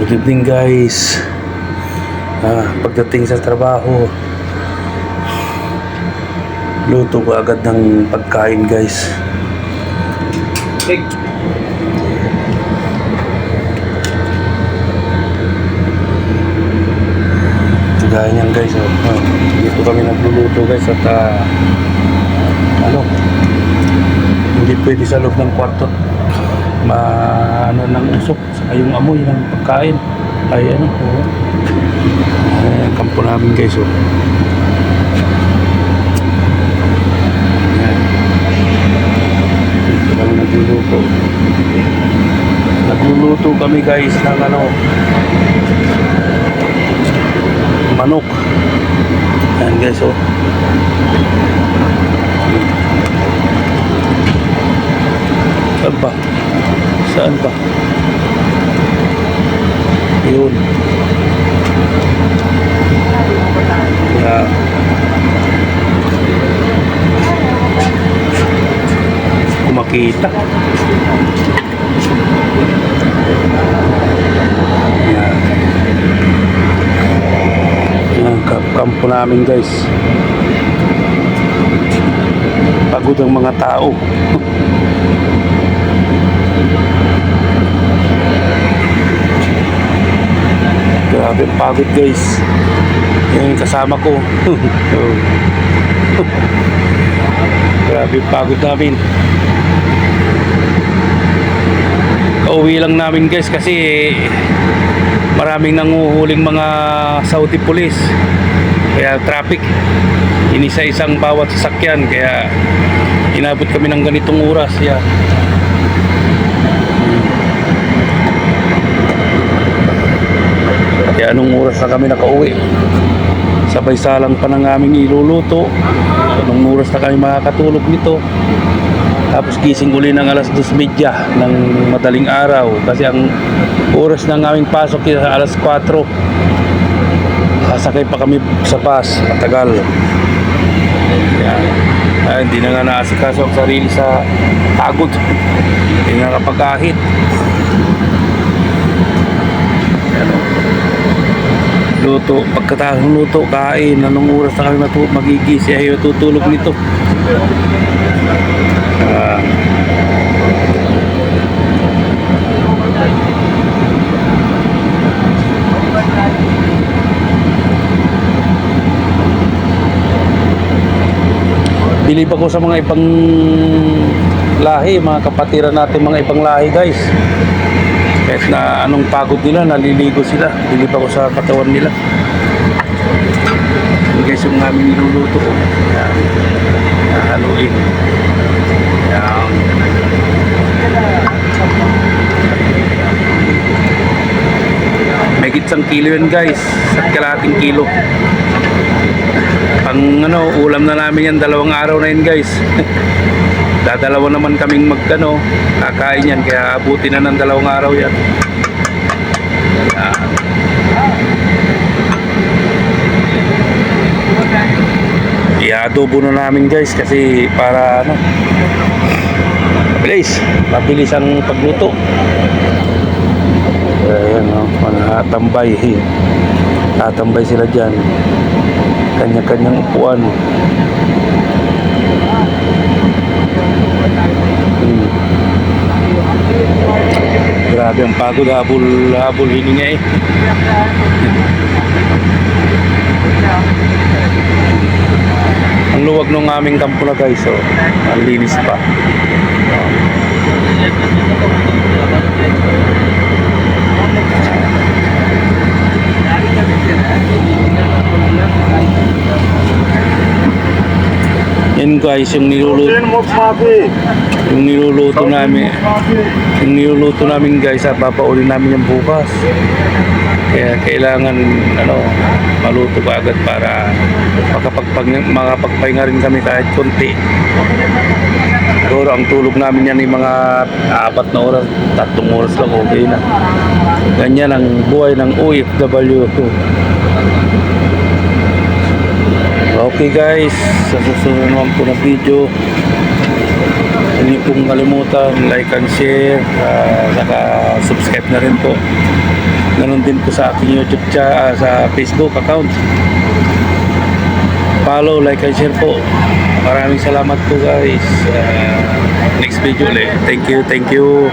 Good evening guys. Pagdating sa trabaho, luto ko agad ng pagkain guys. Gaya niyan guys. Dito kami nagluluto guys at hindi pwede sa loob ng kwarto ng usok saka yung amoy ng pagkain ay kampo namin guys. Dito kami nagluluto kami guys ng manok. Ayan guys. Saan ba? Yun. Kaya kumakita. Yan kampo namin guys. Pagod ang mga tao. Grabe pagod guys. Yung kasama ko. Grabe pagod namin. Kauwi lang namin guys kasi maraming nanguhuling mga Saudi police. Kaya traffic inisa-isang bawat sasakyan, kaya inabot kami ng ganitong oras. Kaya anong oras na kami nakauwi, sabay salang pa ng aming iluluto. Anong oras na kami makakatulog nito, tapos gising uli ng alas 2:30 ng madaling araw kasi ang oras ng aming pasok is alas 4. Sasakay pa kami sa bus, matagal. Hindi na nga naasikaso ang sarili sa pagod, hindi na kapag-ahit. Luto, pagkatapos ng luto, kain. Anong oras na kami magigisi ay tutulog nito. Bilib ako sa mga ibang lahi, mga kapatiran natin, mga ibang lahi guys. Kahit na anong pagod nila, naliligo sila. Bilib ako sa katawan nila. Yung guys, yung aming niluluto ko. Haluin. May gitsang kilo yun guys. At kalahating kilo. Pang ulam na namin yan 2 araw na yun guys. Dadalawa naman kaming kakain yan, kaya abutin na ng 2 araw yan. I-adobo na namin guys kasi para mabilis ang pagluto. Ayan tatambay sila dyan, kanya-kanyang upuan. Grabe ang pagod, habol hininga Ang luwag ng aming kampo na guys, ang linis pa. Yan guys, yung niluluto namin guys, papaulin namin yung bukas. Kaya kailangan maluto pa agad para makapagpahinga rin kami kahit konti. Siguro ang tulog namin yan ay mga 4 na oras, 3 oras lang, okay na. Ganyan ang buhay ng OFW. Okay guys, sa susunod naman po na video, hindi pong kalimutan like and share, saka subscribe na rin po. Ganon din po sa aking YouTube sa Facebook account. Follow, like, and share po. Maraming salamat po guys. Next video ulit. Thank you.